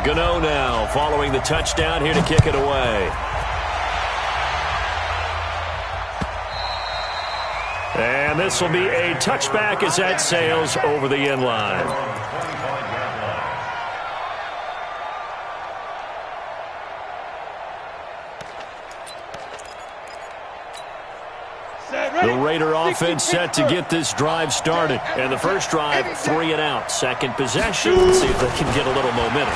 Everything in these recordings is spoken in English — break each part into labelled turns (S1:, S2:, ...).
S1: Gano now following the touchdown here to kick it away. And this will be a touchback as that sails over the end line. The Raider offense set to get this drive started. And the first drive, 3 and out. Second possession, see if they can get a little momentum.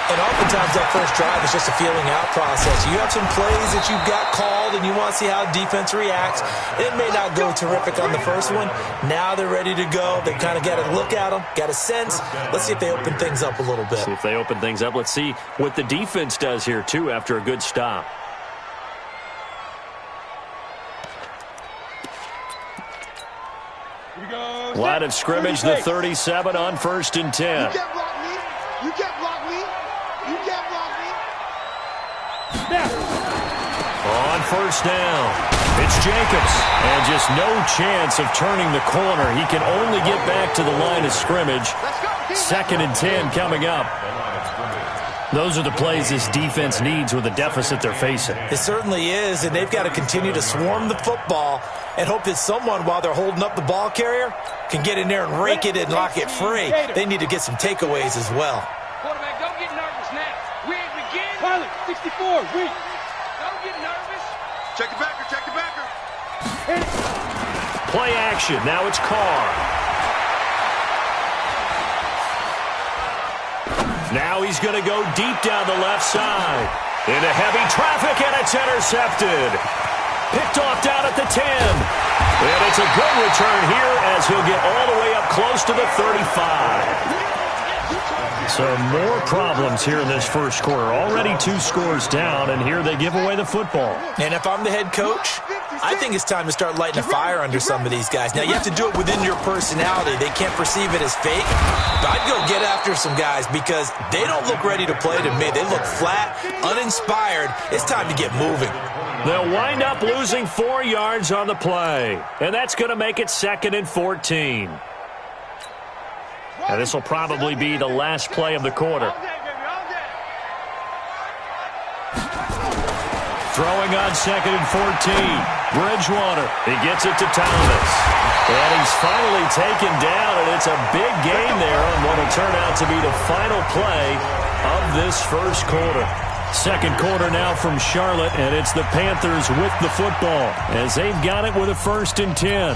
S2: And oftentimes that first drive is just a feeling out process. You have some plays that you've got called and you want to see how defense reacts. It may not go terrific on the first one. Now they're ready to go. They've kind of got a look at them, got a sense. Let's see if they open things up a little bit.
S1: See if they open things up. Let's see what the defense does here, too, after a good stop. Line of scrimmage, the 37 on 1st and 10.
S3: You can't block me. You can't block me. You can't block me.
S1: On 1st down, it's Jacobs. And just no chance of turning the corner. He can only get back to the line of scrimmage. 2nd and 10 coming up. Those are the plays this defense needs with the deficit they're facing.
S2: It certainly is, and they've got to continue to swarm the football and hope that someone, while they're holding up the ball carrier, can get in there and rake it and lock it free. They need to get some takeaways as well.
S4: Quarterback, don't get nervous now. We ain't begin. Pilot, 64, reach. Don't get nervous.
S3: Check the backer, check the backer.
S1: Play action. Now it's Carr. Now he's going to go deep down the left side. Into heavy traffic, and it's intercepted. Picked off down at the 10. And it's a good return here as he'll get all the way up close to the 35. Some more problems here in this first quarter. Already 2 scores down, and here they give away the football.
S2: And if I'm the head coach, I think it's time to start lighting a fire under some of these guys. Now, you have to do it within your personality. They can't perceive it as fake. But I'd go get after some guys because they don't look ready to play to me. They look flat, uninspired. It's time to get moving.
S1: They'll wind up losing 4 yards on the play. And that's going to make it 2nd and 14. And this will probably be the last play of the quarter. Throwing on 2nd and 14. Bridgewater. He gets it to Thomas. And he's finally taken down, and it's a big gain there on what will turn out to be the final play of this first quarter. Second quarter now from Charlotte, and it's the Panthers with the football as they've got it with a 1st and 10.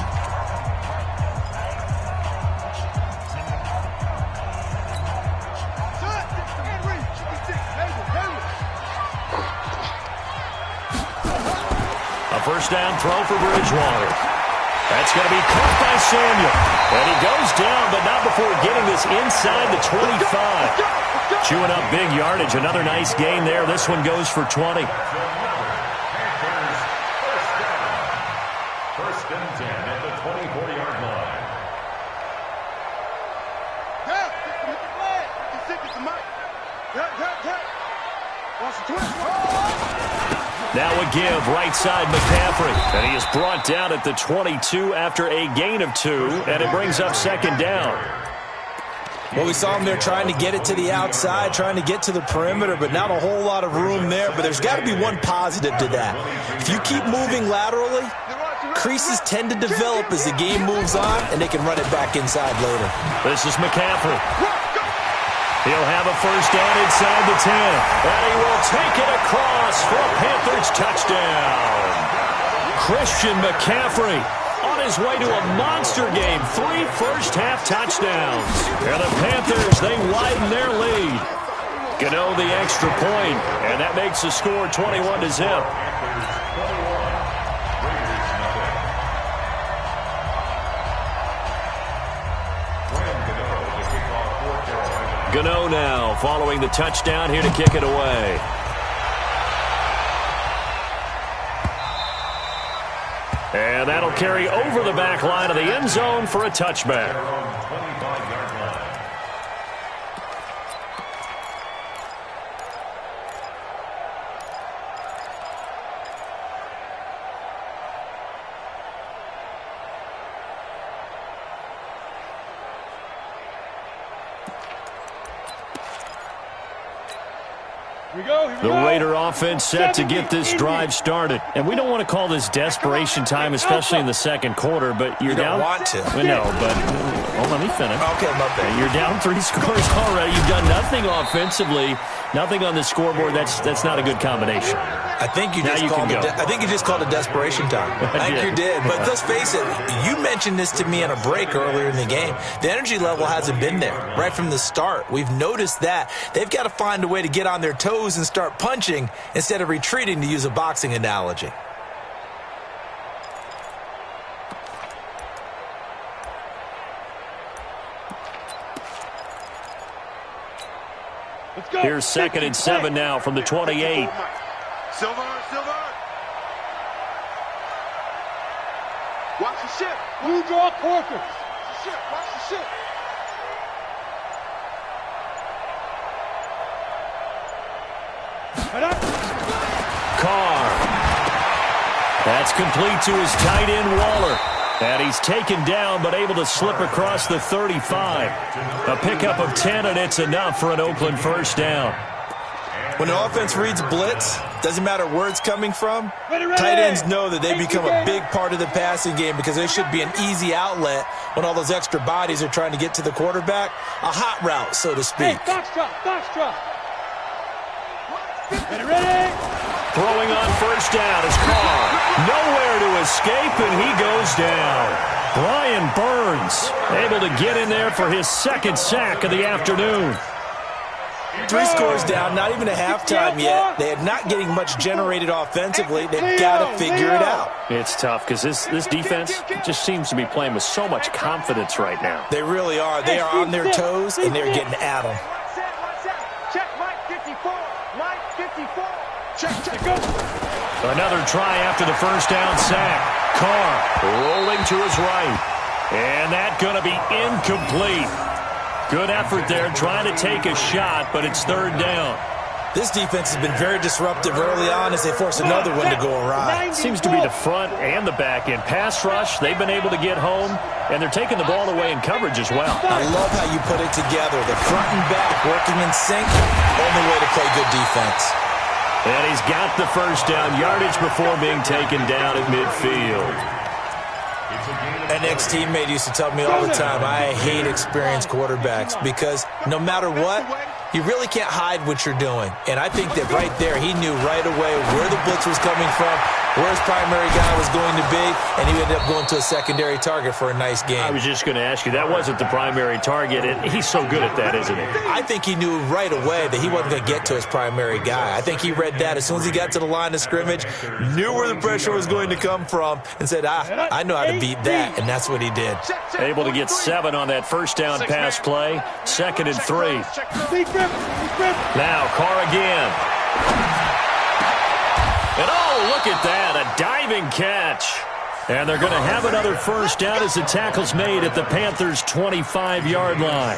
S1: A first down throw for Bridgewater. That's going to be caught by Samuel. And he goes down, but not before getting this inside the 25. Chewing up big yardage. Another nice gain there. This one goes for 20.
S5: First and 10 at the 24-yard line.
S1: Now a give, right side McCaffrey. And he is brought down at the 22 after a gain of 2. And it brings up 2nd down.
S2: Well, we saw him there trying to get it to the outside, trying to get to the perimeter, but not a whole lot of room there. But there's got to be one positive to that. If you keep moving laterally, creases tend to develop as the game moves on, and they can run it back inside later.
S1: This is McCaffrey. He'll have a first down inside the 10. And he will take it across for a Panthers touchdown. Christian McCaffrey on his way to a monster game. 3 first-half touchdowns. And the Panthers, they widen their lead. Gano the extra point, and that makes the score 21-0. Gano now following the touchdown here to kick it away. And that'll carry over the back line of the end zone for a touchback. The Raider offense set to get this drive started. And we don't want to call this desperation time, especially in the second quarter, but you're down.
S2: You don't want to.
S1: No, but let me finish.
S2: Okay, my bad.
S1: You're down 3 scores already. You've done nothing offensively, nothing on the scoreboard. That's not a good combination.
S2: I think you just called it desperation time. I think you did. But let's face it, you mentioned this to me on a break earlier in the game. The energy level hasn't been there right from the start. We've noticed that. They've got to find a way to get on their toes and start punching instead of retreating, to use a boxing analogy.
S1: Here's 2nd and 7 now from the 28.
S3: Silver. Watch the ship.
S4: You draw quarters.
S3: Watch the ship.
S1: Carr. That's complete to his tight end, Waller. And he's taken down, but able to slip across the 35. A pickup of 10, and it's enough for an Oakland first down.
S2: When the offense reads blitz, doesn't matter where it's coming from, tight ends know that they become a big part of the passing game because they should be an easy outlet when all those extra bodies are trying to get to the quarterback. A hot route, so to speak.
S4: Box drop. Ready?
S1: Throwing on first down is Carr. Nowhere to escape, and he goes down. Brian Burns able to get in there for his 2nd sack of the afternoon.
S2: 3 scores down, not even a halftime yet. They are not getting much generated offensively. They've got to figure it out.
S1: It's tough because this defense just seems to be playing with so much confidence right now.
S2: They really are. They are on their toes, and they're getting at them.
S3: Check Mike 54. Mike 54. Check.
S1: Another try after the first down sack. Carr rolling to his right. And that's going to be incomplete. Good effort there, trying to take a shot, but it's 3rd down.
S2: This defense has been very disruptive early on as they force another one to go awry.
S1: Seems to be the front and the back end. Pass rush, they've been able to get home, and they're taking the ball away in coverage as well.
S2: I love how you put it together. The front and back working in sync, only way to play good defense.
S1: And he's got the first down, yardage before being taken down at midfield.
S2: An ex-teammate used to tell me all the time, I hate experienced quarterbacks because no matter what, you really can't hide what you're doing. And I think that right there, he knew right away where the blitz was coming from, where his primary guy was going to be, and he ended up going to a secondary target for a nice game.
S1: I was just going to ask you, that wasn't the primary target, and he's so good at that, isn't he?
S2: I think he knew right away that he wasn't going to get to his primary guy. I think he read that as soon as he got to the line of scrimmage, knew where the pressure was going to come from, and said, I know how to beat that, and that's what he did.
S1: Able to get 7 on that first down pass play, 2nd and 3. Now Carr again. And look at that, a diving catch. And they're going to have another first down as the tackle's made at the Panthers' 25-yard line.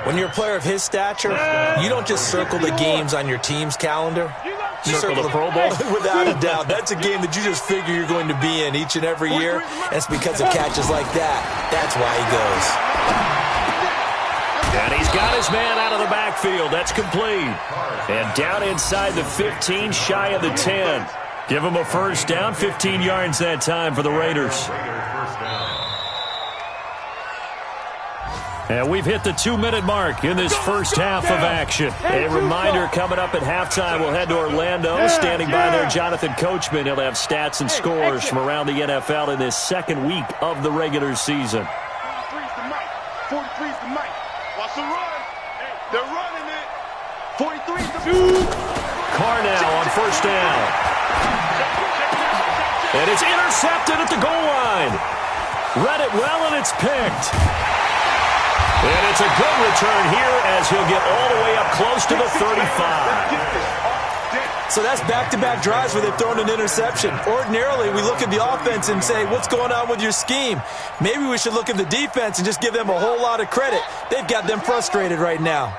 S2: When you're a player of his stature, you don't just circle the games on your team's calendar. You
S1: circle the Pro Bowl?
S2: Without a doubt. That's a game that you just figure you're going to be in each and every year. And it's because of catches like that. That's why he goes.
S1: And he's got his man out of the backfield. That's complete. And down inside the 15, shy of the 10. Give him a first down, 15 yards that time for the Raiders. And we've hit the 2-minute mark in this first half of action. A reminder, coming up at halftime, we'll head to Orlando. Standing by there, Jonathan Coachman. He'll have stats and scores from around the NFL in this 2nd week of the regular season.
S3: 43's the mic. 43's the mic. Watch the run. They're running it. 43's the
S1: Carr now on first down. And it's intercepted at the goal line. Read it well, and it's picked. And it's a good return here as he'll get all the way up close to the 35.
S2: So that's back-to-back drives where they've thrown an interception. Ordinarily, we look at the offense and say, what's going on with your scheme? Maybe we should look at the defense and just give them a whole lot of credit. They've got them frustrated right now.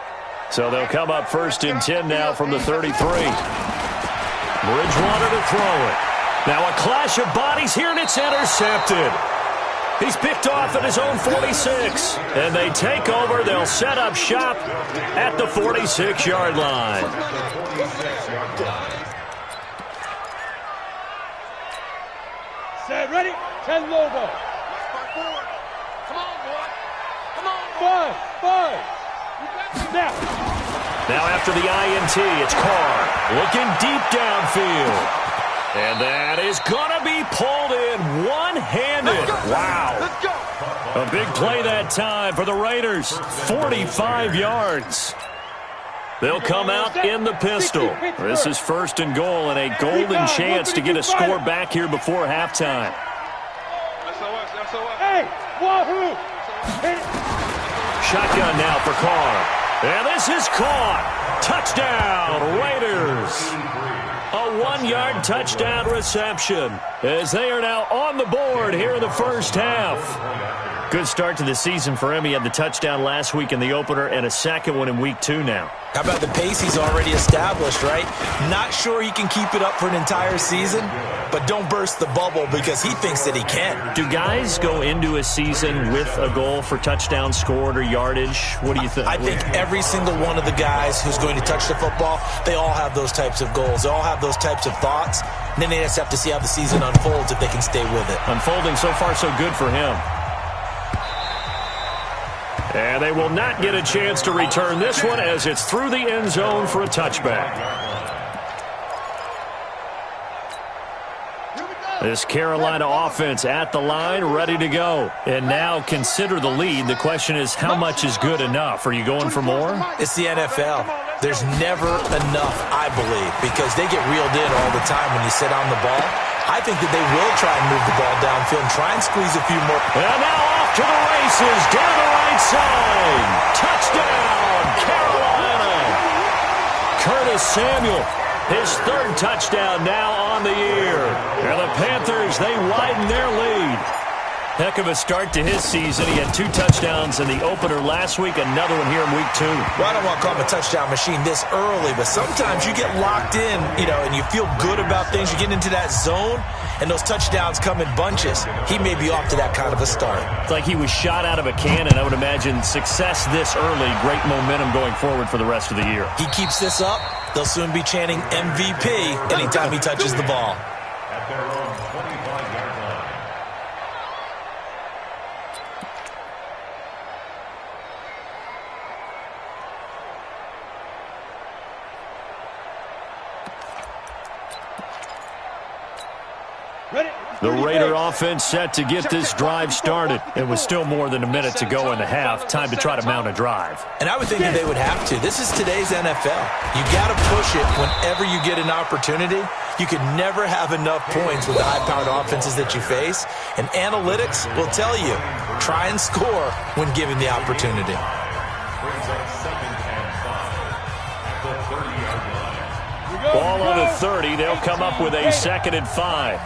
S1: So they'll come up 1st and 10 now from the 33. Bridgewater to throw it. Now a clash of bodies here, and it's intercepted. He's picked off at his own 46. And they take over. They'll set up shop at the 46-yard line.
S4: Set, ready? 10 logo.
S3: Come on, boy. Come on.
S4: 5. Snap.
S1: Now after the INT, it's Carr looking deep downfield. And that is going to be pulled in one-handed. Wow.
S3: Let's go.
S1: A big play that time for the Raiders. 45 yards. They'll come out in the pistol. This is 1st and goal and a golden chance to get a score back here before halftime.
S4: Hey, wahoo!
S1: Shotgun now for Carr. And this is caught. Touchdown, Raiders. A 1-yard touchdown reception as they are now on the board here in the first half. Good start to the season for him. He had the touchdown last week in the opener and a second one in week 2 now.
S2: How about the pace he's already established, right? Not sure he can keep it up for an entire season, but don't burst the bubble because he thinks that he can.
S1: Do guys go into a season with a goal for touchdowns scored or yardage? What do you think?
S2: I think every single one of the guys who's going to touch the football, they all have those types of goals. They all have those types of thoughts. And then they just have to see how the season unfolds if they can stay with it.
S1: Unfolding so far so good for him. And they will not get a chance to return this one as it's through the end zone for a touchback. This Carolina offense at the line, ready to go. And now consider the lead. The question is, how much is good enough? Are you going for more?
S2: It's the NFL. There's never enough, I believe, because they get reeled in all the time when you sit on the ball. I think that they will try and move the ball downfield and try and squeeze a few more.
S1: And now off to the races, down the right side. Touchdown, Carolina. Curtis Samuel, his 3rd touchdown now on the year. And the Panthers, they widen their lead. Heck of a start to his season. He had 2 touchdowns in the opener last week, another one here in week 2.
S2: Well, I don't want to call him a touchdown machine this early, but sometimes you get locked in, and you feel good about things. You get into that zone, and those touchdowns come in bunches. He may be off to that kind of a start.
S1: It's like he was shot out of a cannon. I would imagine success this early, great momentum going forward for the rest of the year.
S2: He keeps this up, they'll soon be chanting MVP anytime he touches the ball.
S5: At their own 25-yard line.
S1: The Raider offense set to get this drive started. It was still more than a minute to go in the half. Time to try to mount a drive.
S2: And I would think that they would have to. This is today's NFL. You got to push it whenever you get an opportunity. You could never have enough points with the high-powered offenses that you face. And analytics will tell you, try and score when given the opportunity.
S5: Brings up 2nd and 5 at the 30-yard line.
S1: Ball on the 30. They'll come up with a 2nd and 5.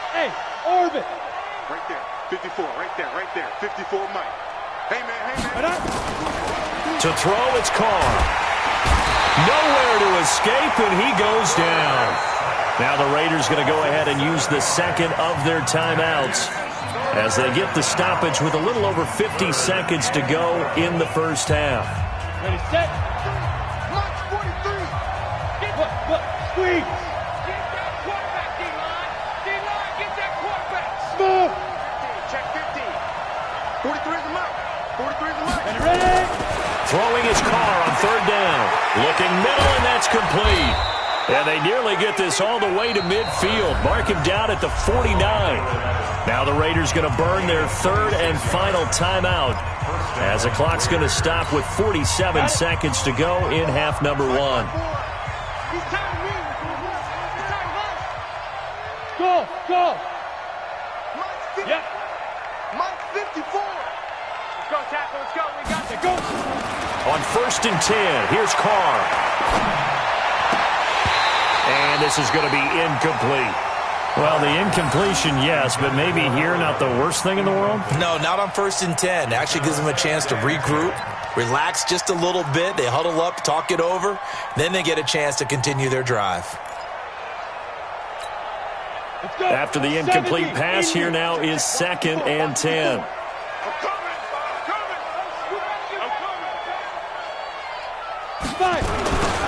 S4: Hey, orbit.
S3: Right there. 54. Right there. 54 Mike. Hey, man.
S1: To throw, it's Carr. Nowhere to escape, and he goes down. Now the Raiders going to go ahead and use the 2nd of their timeouts as they get the stoppage with a little over 50 seconds to go in the first half.
S4: Ready, set.
S3: Mike, 43.
S4: What? Squeeze.
S6: Get that quarterback, D-line. D-line, get that quarterback.
S4: Smooth.
S3: Check 15. 43 is the Mike. 43 is the Mike.
S4: And ready.
S1: Throwing his Carr on 3rd down. Looking middle, and that's complete. And they nearly get this all the way to midfield. Mark him down at the 49. Now the Raiders going to burn their 3rd and final timeout as the clock's going to stop with 47 seconds to go in half number 1.
S4: Go.
S3: Yep. Mike 54.
S6: Let's go, tackle. Let's go. We got
S4: Go.
S1: On 1st and 10, here's Carr. And this is going to be incomplete. Well, the incompletion, yes, but maybe here not the worst thing in the world?
S2: No, not on 1st and 10. It actually gives them a chance to regroup, relax just a little bit. They huddle up, talk it over. Then they get a chance to continue their drive.
S1: After the incomplete pass, here now is 2nd and 10.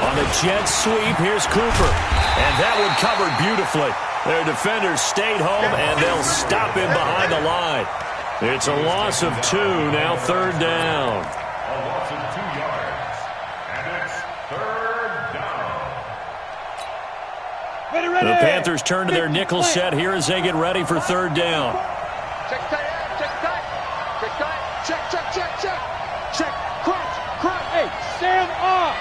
S1: On a jet sweep, here's Cooper. And that one covered beautifully. Their defenders stayed home, and they'll stop him behind the line. It's a loss of 2, now 3rd down.
S5: A loss of 2 yards. And it's 3rd down.
S1: The Panthers turn to their nickel set here as they get ready for 3rd down.
S6: Check tight, check tight. Check tight. Check, check, check, check. Check, crunch, crunch.
S4: Hey, stand up.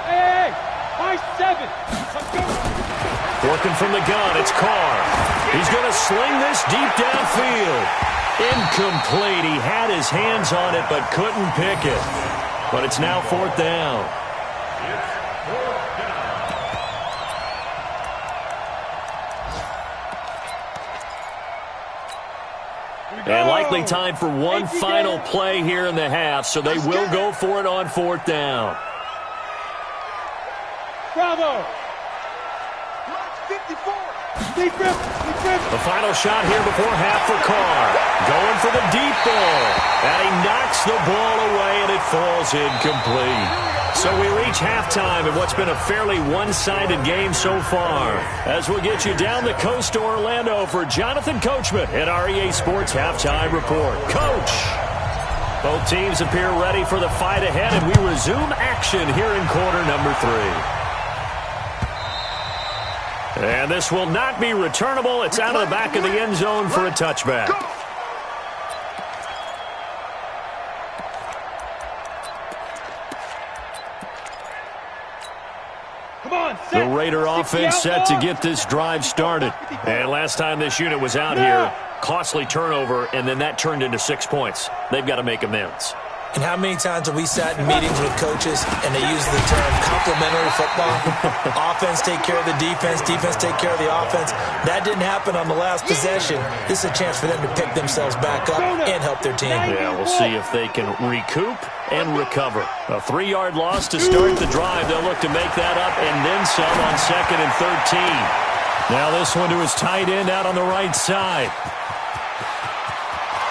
S4: Hey, by 7. Let's go.
S1: Working from the gun, it's Carr. He's going to sling this deep downfield. Incomplete. He had his hands on it but couldn't pick it. But it's now 4th down. And likely time for one final play here in the half, so they will go for it on 4th down.
S4: Bravo.
S6: 54.
S1: The final shot here before half for Carr. Going for the deep ball. And he knocks the ball away, and it falls incomplete. So we reach halftime in what's been a fairly one-sided game so far. As we'll get you down the coast to Orlando for Jonathan Coachman at our EA Sports Halftime Report. Coach! Both teams appear ready for the fight ahead, and we resume action here in quarter number 3. And this will not be returnable. It's out of the back of the end zone for a touchback. The Raider offense set to get this drive started. And last time this unit was out here, costly turnover, and then that turned into 6 points. They've got to make amends.
S2: And how many times have we sat in meetings with coaches and they use the term complementary football? Offense take care of the defense, defense take care of the offense. That didn't happen on the last possession. This is a chance for them to pick themselves back up and help their team.
S1: Yeah, we'll see if they can recoup and recover. A 3-yard loss to start the drive. They'll look to make that up and then some on 2nd and 13. Now this one to his tight end out on the right side.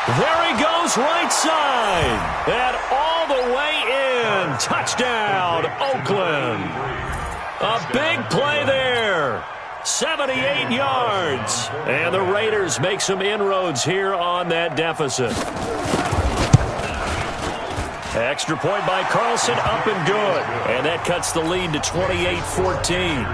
S1: There he goes, right side. And all the way in. Touchdown, Oakland. A big play there. 78 yards. And the Raiders make some inroads here on that deficit. Extra point by Carlson, up and good. And that cuts the lead to 28-14.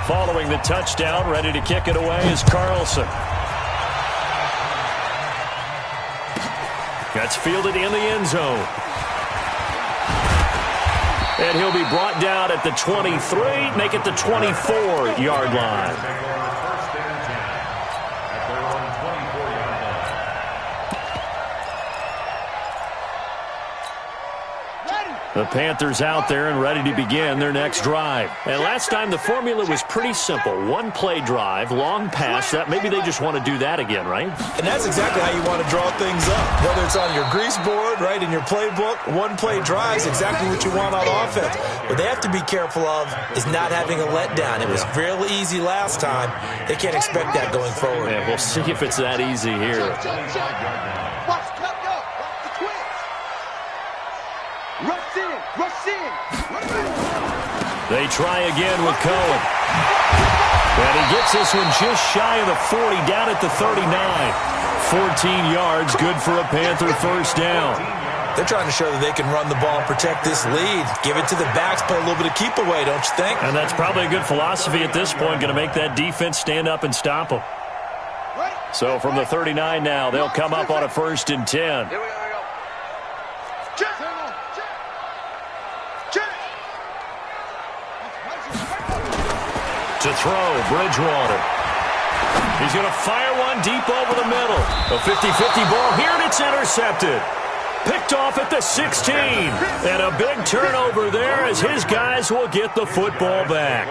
S1: Following the touchdown, ready to kick it away is Carlson. That's fielded in the end zone. And he'll be brought down at the 23, make it the 24-yard line. The Panthers out there and ready to begin their next drive. And last time the formula was pretty simple. One-play drive, long pass. That maybe they just want to do that again, right?
S2: And that's exactly how you want to draw things up. Whether it's on your grease board, right, in your playbook, one-play drive is exactly what you want on offense. What they have to be careful of is not having a letdown. It was real easy last time. They can't expect that going forward.
S1: Yeah, we'll see if it's that easy here. They try again with Cohen. And he gets this one just shy of the 40, down at the 39. 14 yards, good for a Panther first down.
S2: They're trying to show that they can run the ball and protect this lead. Give it to the backs, play a little bit of keep away, don't you think?
S1: And that's probably a good philosophy at this point, going to make that defense stand up and stop them. So from the 39 now, they'll come up on a 1st and 10. To throw, Bridgewater. He's going to fire one deep over the middle. A 50-50 ball here, and it's intercepted. Picked off at the 16. And a big turnover there as his guys will get the football back.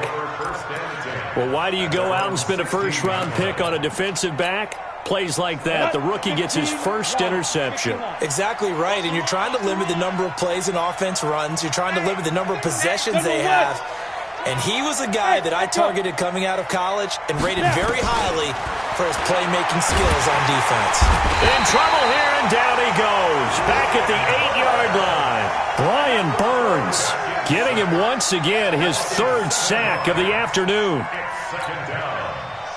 S1: Well, why do you go out and spend a first-round pick on a defensive back? Plays like that, the rookie gets his first interception.
S2: Exactly right, and you're trying to limit the number of plays and offense runs. You're trying to limit the number of possessions they have. And he was a guy that I targeted coming out of college and rated very highly for his playmaking skills on defense.
S1: In trouble here, and down he goes. Back at the 8-yard line. Brian Burns getting him once again his third sack of the afternoon.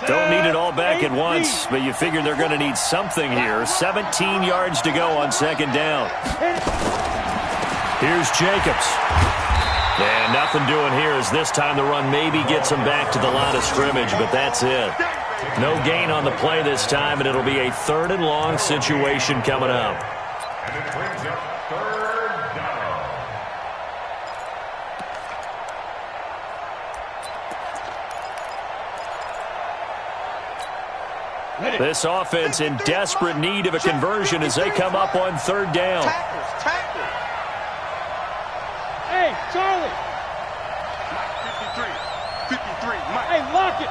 S1: Don't need it all back at once, but you figure they're going to need something here. 17 yards to go on second down. Here's Jacobs. And nothing doing here as this time the run maybe gets him back to the line of scrimmage, but that's it. No gain on the play this time, and it'll be a 3rd and long situation coming up.
S5: And it brings up 3rd down.
S1: This offense in desperate need of a conversion as they come up on 3rd down.
S6: Tackle.
S4: Hey, Charlie.
S3: 53, Mike.
S4: Hey, lock it.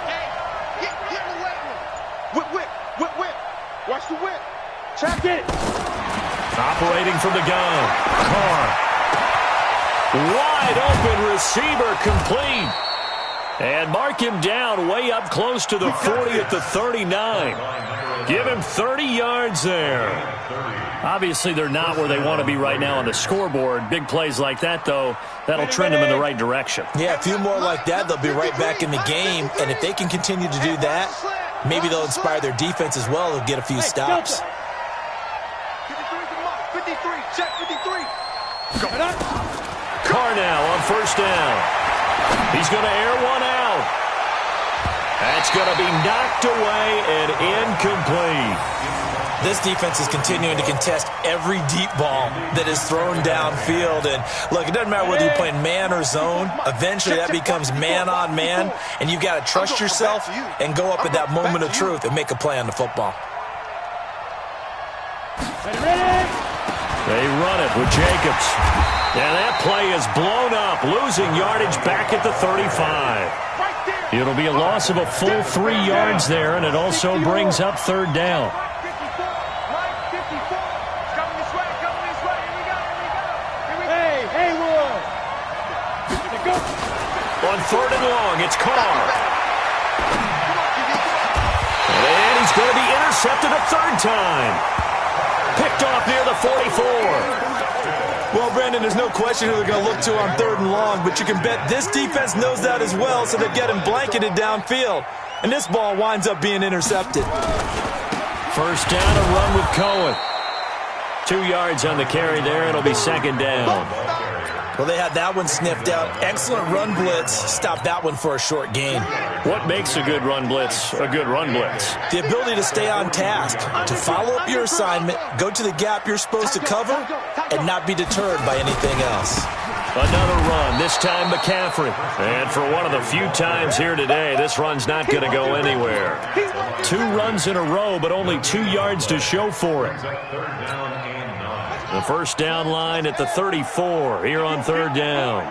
S3: Hey, get in the weight room. Whip. Watch the whip.
S4: Check it.
S1: Operating from the gun. Carr. Wide open receiver complete. And mark him down way up close to the 40 at the 39. Give him 30 yards there. Obviously, they're not where they want to be right now on the scoreboard. Big plays like that, though, that'll trend them in the right direction.
S2: Yeah, a few more like that, they'll be right back in the game. And if they can continue to do that, maybe they'll inspire their defense as well and get a few stops.
S6: 53, check 53.
S1: Carr now on 1st down. He's going to air one out. That's going to be knocked away and incomplete.
S2: This defense is continuing to contest every deep ball that is thrown downfield. And, look, it doesn't matter whether you're playing man or zone. Eventually that becomes man-on-man, and you've got to trust yourself and go up at that moment of truth and make a play on the football.
S1: They run it with Jacobs. And that play is blown up, losing yardage back at the 35. It'll be a loss of a full 3 yards there, and it also brings up 3rd down. On 3rd and long, it's Carr. And he's going to be intercepted a 3rd time. Picked off near the 44.
S2: Well, Brandon, there's no question who they're going to look to on 3rd and long, but you can bet this defense knows that as well, so they get him blanketed downfield. And this ball winds up being intercepted.
S1: 1st down, a run with Cohen. 2 yards on the carry there. It'll be 2nd down.
S2: Well, they had that one sniffed out. Excellent run blitz. Stopped that one for a short gain.
S1: What makes a good run blitz a good run blitz?
S2: The ability to stay on task, to follow up your assignment, go to the gap you're supposed to cover, and not be deterred by anything else.
S1: Another run, this time McCaffrey. And for one of the few times here today, this run's not going to go anywhere. 2 runs in a row, but only 2 yards to show for it. The 1st down line at the 34 here on 3rd down.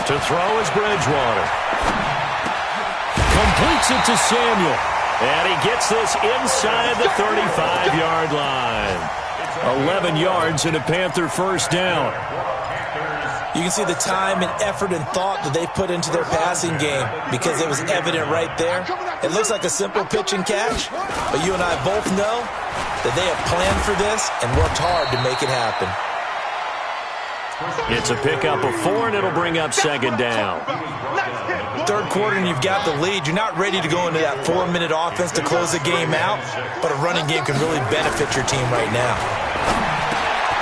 S1: To throw is Bridgewater. Completes it to Samuel. And he gets this inside the 35-yard line. 11 yards and a Panther 1st down.
S2: You can see the time and effort and thought that they put into their passing game because it was evident right there. It looks like a simple pitch and catch, but you and I both know that they have planned for this and worked hard to make it happen.
S1: It's a pickup of 4, and it'll bring up 2nd down.
S2: 3rd quarter, and you've got the lead. You're not ready to go into that 4-minute offense to close the game out, but a running game can really benefit your team right now.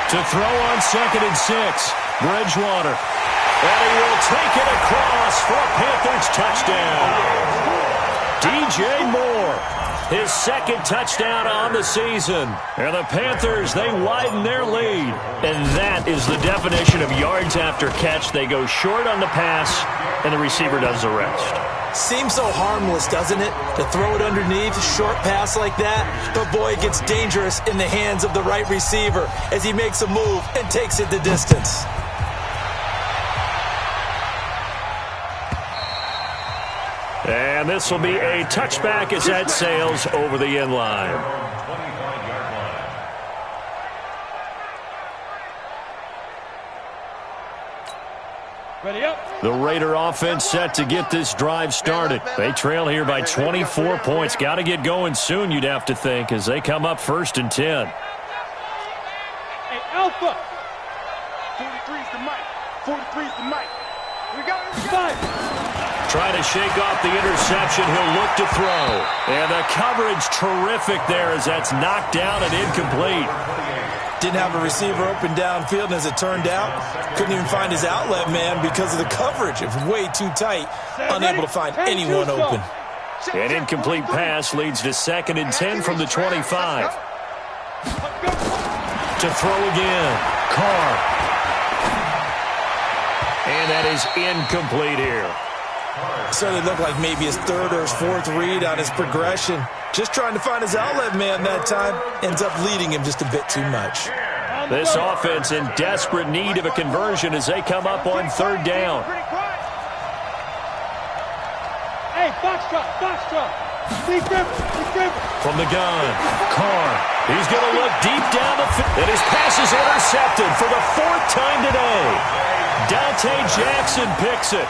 S1: To throw on 2nd and 6, Bridgewater. And he will take it across for a Panthers touchdown. DJ Moore, his 2nd touchdown on the season. And the Panthers, they widen their lead. And that is the definition of yards after catch. They go short on the pass, and the receiver does the rest.
S2: Seems so harmless, doesn't it? To throw it underneath, short pass like that. But boy, it gets dangerous in the hands of the right receiver as he makes a move and takes it the distance.
S1: And this will be a touchback as that sails over the end line.
S5: 25-yard line.
S4: Ready up.
S1: The Raider offense set to get this drive started. They trail here by 24 points. Got to get going soon, you'd have to think, as they come up 1st and 10.
S4: Hey, Alpha.
S3: 43's the mic. 43's the mic. We got it.
S4: Five.
S1: Trying to shake off the interception. He'll look to throw. And the coverage terrific there as that's knocked down and incomplete.
S2: Didn't have a receiver open downfield, and as it turned out, couldn't even find his outlet man because of the coverage. It was way too tight, unable to find anyone open.
S1: An incomplete pass leads to 2nd and 10 from the 25. To throw again. Carr. And that is incomplete here.
S2: So it looked like maybe his 3rd or his 4th read on his progression. Just trying to find his outlet man that time. Ends up leading him just a bit too much.
S1: This offense in desperate need of a conversion as they come up on 3rd down.
S4: Hey, box drop. Steve Griffin.
S1: From the gun, Carr. He's going to look deep down the field. And his pass is intercepted for the 4th time today. Dante Jackson picks it.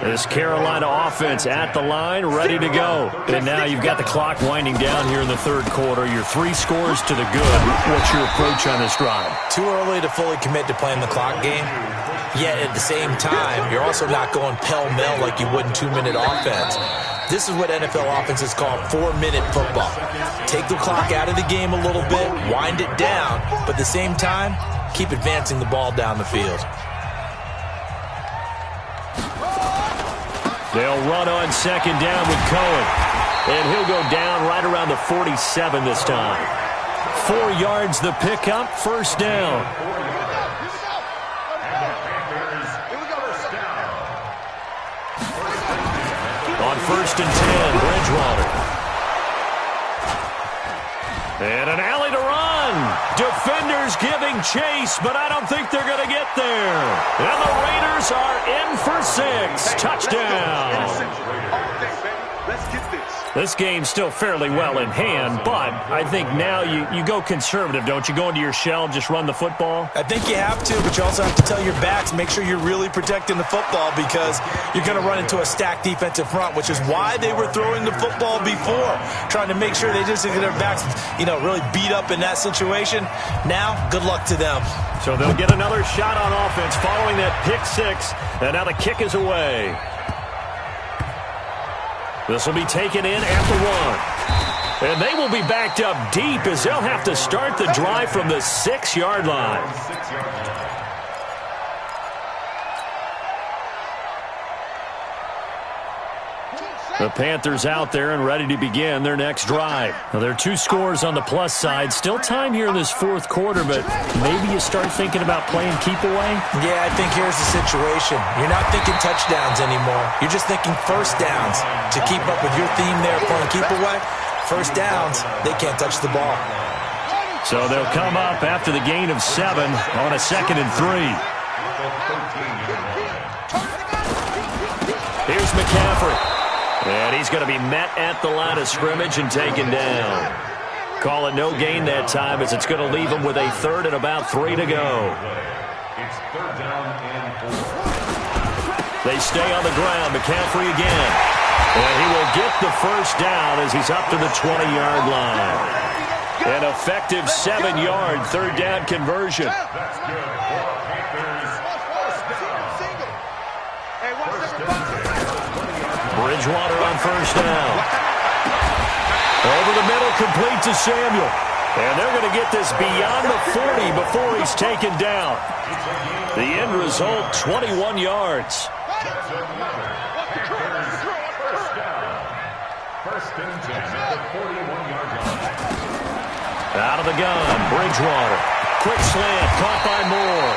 S1: This Carolina offense at the line, ready to go. And now you've got the clock winding down here in the 3rd quarter. You're 3 scores to the good. What's your approach on this drive?
S2: Too early to fully commit to playing the clock game. Yet at the same time, you're also not going pell-mell like you would in 2-minute offense. This is what NFL offenses call 4-minute football. Take the clock out of the game a little bit, wind it down, but at the same time, keep advancing the ball down the field.
S1: They'll run on 2nd down with Cohen. And he'll go down right around the 47 this time. 4 yards the pickup, 1st down. On 1st and 10, Bridgewater. And an alley to run. Defenders giving chase, but I don't think they're going to get there. And the Raiders are in for 6. Touchdown.
S3: Let's get this.
S1: This game's still fairly well in hand, but I think now you go conservative, don't you? Go into your shell, just run the football?
S2: I think you have to, but you also have to tell your backs, make sure you're really protecting the football because you're going to run into a stacked defensive front, which is why they were throwing the football before, trying to make sure they just get their backs, really beat up in that situation. Now, good luck to them.
S1: So they'll get another shot on offense following that pick 6, and now the kick is away. This will be taken in at the 1. And they will be backed up deep as they'll have to start the drive from the 6-yard line. The Panthers out there and ready to begin their next drive. Now, there are 2 scores on the plus side. Still time here in this 4th quarter, but maybe you start thinking about playing keep away?
S2: Yeah, I think here's the situation. You're not thinking touchdowns anymore. You're just thinking 1st downs. To keep up with your theme there, playing keep away, 1st downs, they can't touch the ball.
S1: So they'll come up after the gain of 7 on a 2nd and 3. Here's McCaffrey. And he's going to be met at the line of scrimmage and taken down. Call it no gain that time as it's going to leave him with a 3rd and about 3 to go.
S5: It's 3rd down and 4.
S1: They stay on the ground. McCaffrey again. And he will get the 1st down as he's up to the 20-yard line. An effective 7-yard 3rd down conversion.
S5: That's good for Panthers. 1st down.
S1: Bridgewater on 1st down. Over the middle, complete to Samuel. And they're going to get this beyond the 40 before he's taken down. The end result, 21 yards.
S5: First and 10 at the 41-yard line.
S1: Out of the gun, Bridgewater. Quick slant, caught by Moore.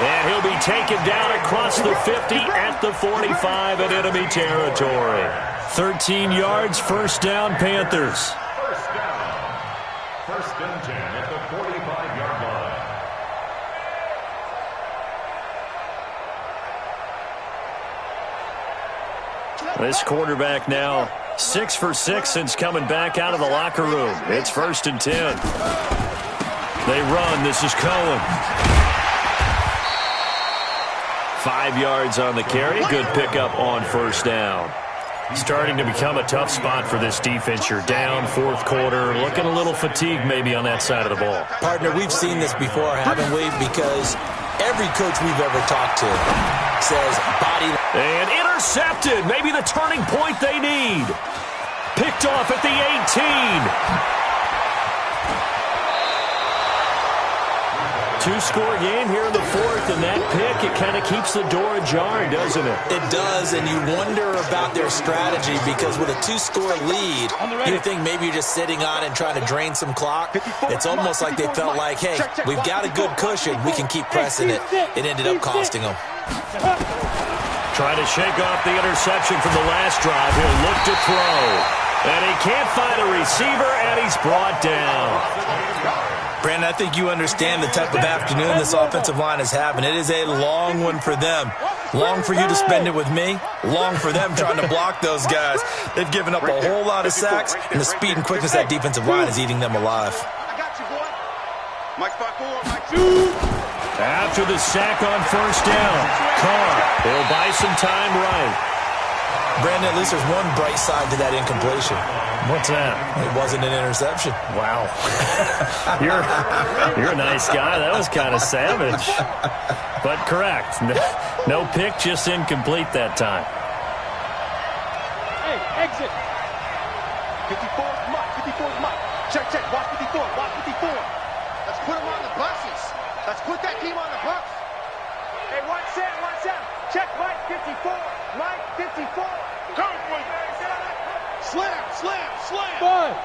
S1: And he'll be taken down across the 50 at the 45 in enemy territory. 13 yards, 1st down, Panthers.
S5: 1st down. 1st and 10 at the 45-yard line.
S1: This quarterback now 6 for 6 since coming back out of the locker room. It's 1st and 10. They run. This is Cohen. 5 yards on the carry. Good pickup on 1st down. Starting to become a tough spot for this defense. You're down 4th quarter. Looking a little fatigued maybe on that side of the ball.
S2: Partner, we've seen this before, haven't we? Because every coach we've ever talked to says body.
S1: And intercepted. Maybe the turning point they need. Picked off at the 18. Two-score game here in the 4th, and that pick, it kind of keeps the door ajar, doesn't it?
S2: It does, and you wonder about their strategy because with a 2-score lead, you think maybe you're just sitting on and trying to drain some clock. It's almost like they felt like, hey, we've got a good cushion. We can keep pressing it. It ended up costing them.
S1: Trying to shake off the interception from the last drive. He'll look to throw. And he can't find a receiver, and he's brought down.
S2: Brandon, I think you understand the type of afternoon this offensive line is having. It is a long one for them. Long for you to spend it with me. Long for them trying to block those guys. They've given up a whole lot of sacks, and the speed and quickness of that defensive line is eating them alive.
S3: I got you, boy. Mike 5-4, Mike 2.
S1: After the sack on 1st down, Carr, he'll buy some time right.
S2: Brandon, at least there's one bright side to that incompletion.
S1: What's that?
S2: It wasn't an interception.
S1: Wow. You're a nice guy. That was kind of savage. But correct. No pick, just incomplete that time.
S4: Hey, exit.
S3: 54's Mike. 54's Mike. Check, check. Watch 54. Watch 54. Let's put him on the buses. Let's put that team on the bus.
S4: Hey, 1-7, 1-7. Check Mike 54. Mike 54.
S3: Come with it. Slam, slam, slam.
S4: 5.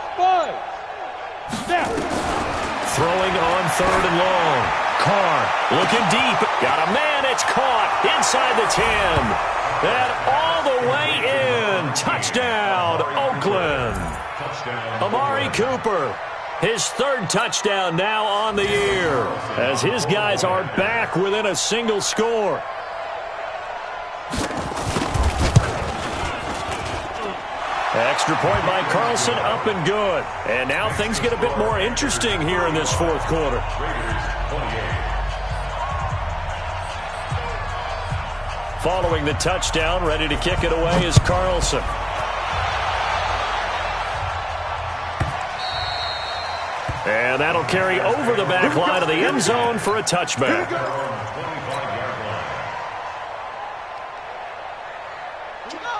S4: Snap.
S1: Throwing on 3rd and long. Carr looking deep. Got a man. It's caught inside the 10. And all the way in. Touchdown, Oakland. Amari Cooper. His 3rd touchdown now on the year. As his guys are back within a single score. Extra point by Carlson, up and good. And now things get a bit more interesting here in this 4th quarter. Following the touchdown, ready to kick it away is Carlson. And that'll carry over the back line of the end zone for a touchback.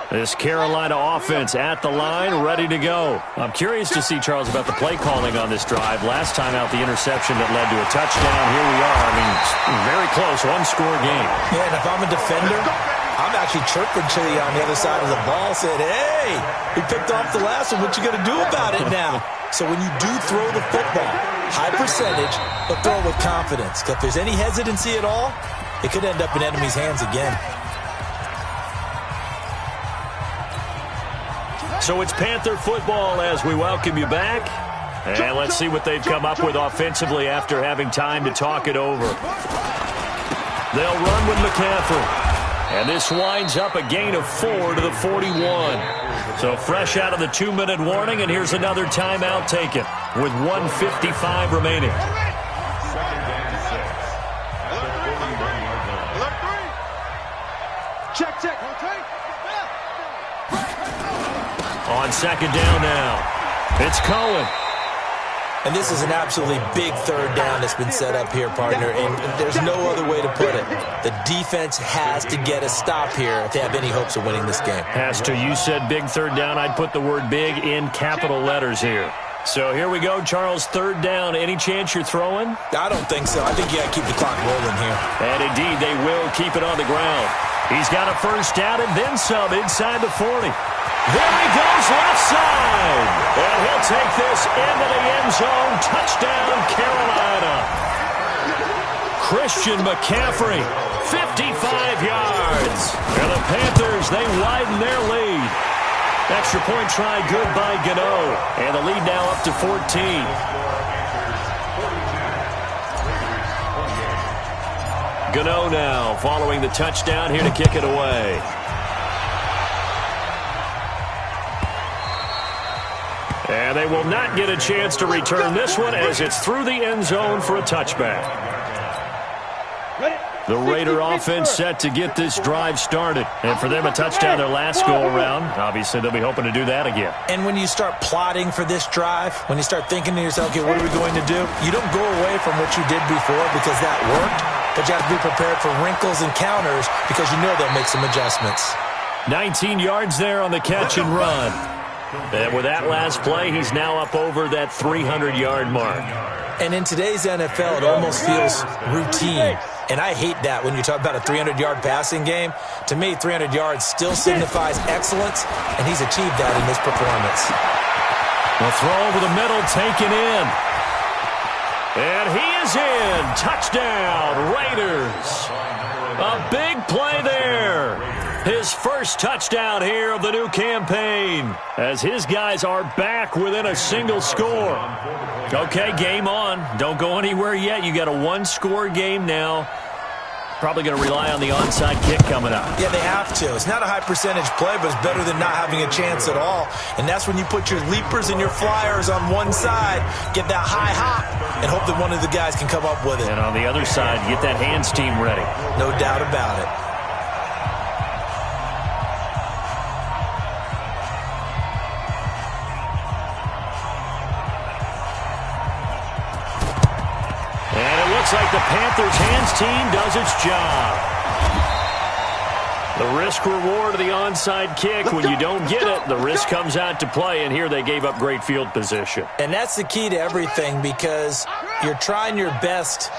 S1: This Carolina offense at the line, ready to go. I'm curious to see, Charles, about the play calling on this drive. Last time out, the interception that led to a touchdown. Here we are. I mean, very close, 1-score game.
S2: Yeah, and if I'm a defender, I'm actually chirping Chili on the other side of the ball, saying, hey, we picked off the last one. What you going to do about it now? So when you do throw the football, high percentage, but throw it with confidence. If there's any hesitancy at all, it could end up in enemy's hands again.
S1: So it's Panther football as we welcome you back. And let's see what they've come up with offensively after having time to talk it over. They'll run with McCaffrey. And this winds up a gain of 4 to the 41. So fresh out of the 2-minute warning, and here's another timeout taken with 1:55 remaining.
S3: Check, check.
S1: On 2nd down now, it's Cohen.
S2: And this is an absolutely big 3rd down that's been set up here, partner, and there's no other way to put it. The defense has to get a stop here if they have any hopes of winning this game.
S1: Has to. You said big 3rd down. I'd put the word big in capital letters here. So here we go, Charles, 3rd down. Any chance you're throwing?
S2: I don't think so. I think you got to keep the clock rolling here.
S1: And indeed, they will keep it on the ground. He's got a 1st down and then some inside the 40. There he goes, left side. And he'll take this into the end zone. Touchdown, Carolina. Christian McCaffrey, 55 yards. And the Panthers, they widen their lead. Extra point try good by Gano. And the lead now up to 14. Gano now following the touchdown here to kick it away. And they will not get a chance to return this one as it's through the end zone for a touchback. The Raider offense set to get this drive started. And for them, a touchdown their last go-around. Obviously, they'll be hoping to do that again.
S2: And when you start plotting for this drive, when you start thinking to yourself, okay, what are we going to do? You don't go away from what you did before because that worked, but you have to be prepared for wrinkles and counters because you know they'll make some adjustments.
S1: 19 yards there on the catch and run. And with that last play, he's now up over that 300-yard mark.
S2: And in today's NFL, it almost feels routine. And I hate that when you talk about a 300-yard passing game. To me, 300 yards still signifies excellence, and he's achieved that in this performance.
S1: The throw over the middle, taken in. And he is in. Touchdown, Raiders. A big play there. His first touchdown here of the new campaign as his guys are back within a single score. Okay, game on. Don't go anywhere yet. You got a one-score game now. Probably going to rely on the onside kick coming up.
S2: Yeah, they have to. It's not a high-percentage play, but it's better than not having a chance at all. And that's when you put your leapers and your flyers on one side, get that high hop, and hope that one of the guys can come up with it.
S1: And on the other side, get that hands team ready.
S2: No doubt about it.
S1: Looks like the Panthers' hands team does its job. The risk-reward of the onside kick, when you don't get it, the risk comes out to play, and here they gave up great field position.
S2: And that's the key to everything because you're trying your best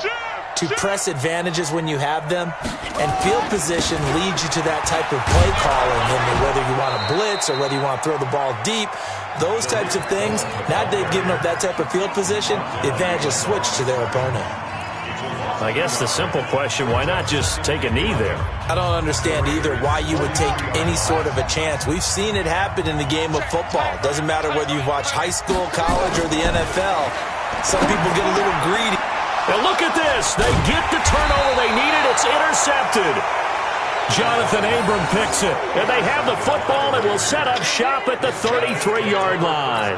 S2: to press advantages when you have them, and field position leads you to that type of play calling, and whether you want to blitz or whether you want to throw the ball deep, those types of things, now that they've given up that type of field position, the advantage is switched to their opponent.
S1: I guess the simple question, why not just take a knee there?
S2: I don't understand either why you would take any sort of a chance. We've seen it happen in the game of football. Doesn't matter whether you've watched high school, college, or the NFL. Some people get a little greedy.
S1: And look at this. They get the turnover they needed. It's intercepted. Jonathan Abram picks it. And they have the football and will set up shop at the 33-yard line.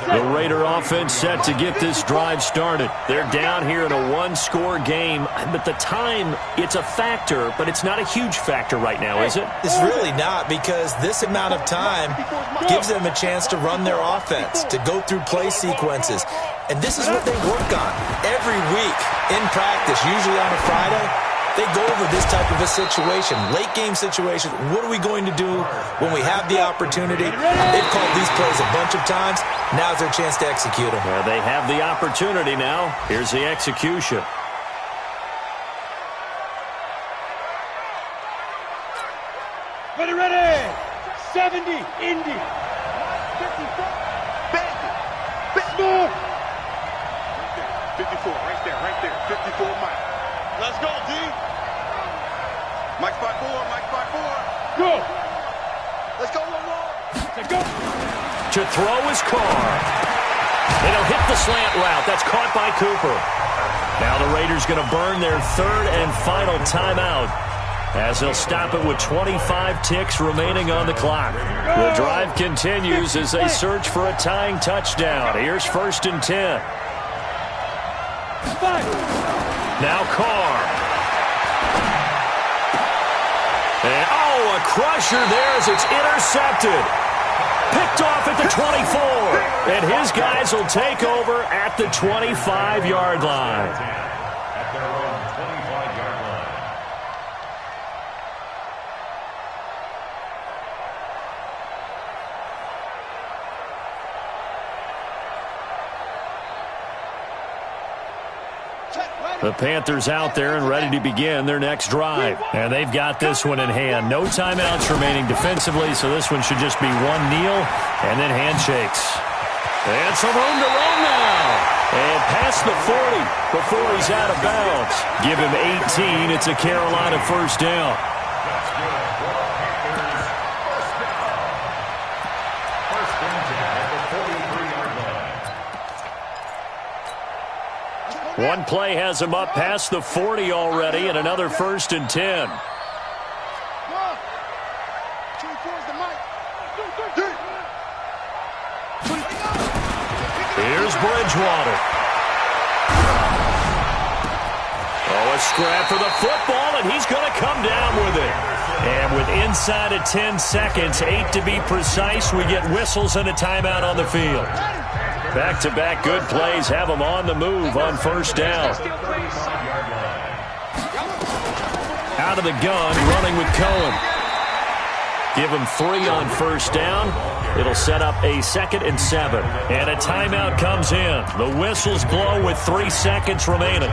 S1: The Raider offense set to get this drive started. They're down here in a one-score game, but the time, it's a factor, but it's not a huge factor right now, is it?
S2: It's really not, because this amount of time gives them a chance to run their offense, to go through play sequences. And this is what they work on every week in practice, usually on a Friday. They go over this type of a situation, late game situation. What are we going to do when we have the opportunity? They've called these plays a bunch of times. Now's their chance to execute them.
S1: Well, they have the opportunity now. Here's the execution.
S4: Ready. 70, Indy.
S3: 54, right there. 54, Mike. Let's go, D. Mike spot 4.
S4: Go.
S3: Let's go, one more.
S4: Let's go.
S1: To throw is Carr. And he'll hit the slant route. That's caught by Cooper. Now the Raiders going to burn their third and final timeout as they'll stop it with 25 ticks remaining on the clock. The drive continues as they search for a tying touchdown. Here's 1st and 10. Now Carr. And, a crusher there as it's intercepted. Picked off at the 24. And his guys will take over at the 25-yard line.
S5: At their own 25-yard line.
S1: The Panthers out there and ready to begin their next drive. And they've got this one in hand. No timeouts remaining defensively, so this one should just be one kneel and then handshakes. And some room to run now. And past the 40 before he's out of bounds. Give him 18. It's a Carolina first down.
S5: That's good for the Panthers. First down. 1st and 10 at the 43-yard line.
S1: One play has him up past the 40 already, and another 1st and 10. Here's Bridgewater. Oh, a scrap for the football, and he's going to come down with it. And with inside of 10 seconds, 8 to be precise, we get whistles and a timeout on the field. Back-to-back good plays have them on the move on first down. Out of the gun, running with Cohen. Give him 3 on first down. It'll set up a 2nd and 7. And a timeout comes in. The whistles blow with 3 seconds remaining.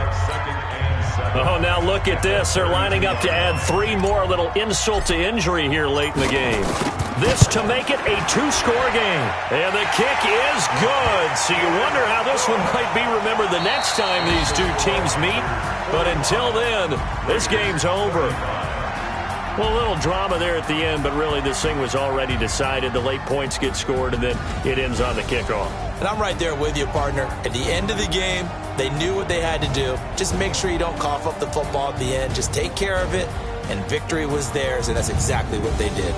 S1: Oh, now look at this. They're lining up to add 3 more, a little insult to injury here late in the game. This to make it a 2-score game. And the kick is good. So you wonder how this one might be remembered the next time these two teams meet. But until then, this game's over. Well, a little drama there at the end, but really this thing was already decided. The late points get scored, and then it ends on the kickoff.
S2: And I'm right there with you, partner. At the end of the game, they knew what they had to do. Just make sure you don't cough up the football at the end. Just take care of it, and victory was theirs, and that's exactly what they did.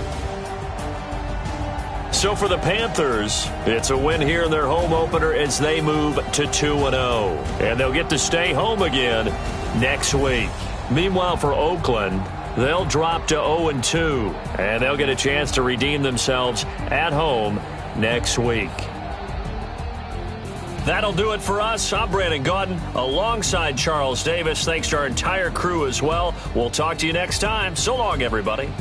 S1: So for the Panthers, it's a win here in their home opener as they move to 2-0. And they'll get to stay home again next week. Meanwhile, for Oakland, they'll drop to 0-2, and they'll get a chance to redeem themselves at home next week. That'll do it for us. I'm Brandon Gaudin alongside Charles Davis. Thanks to our entire crew as well. We'll talk to you next time. So long, everybody.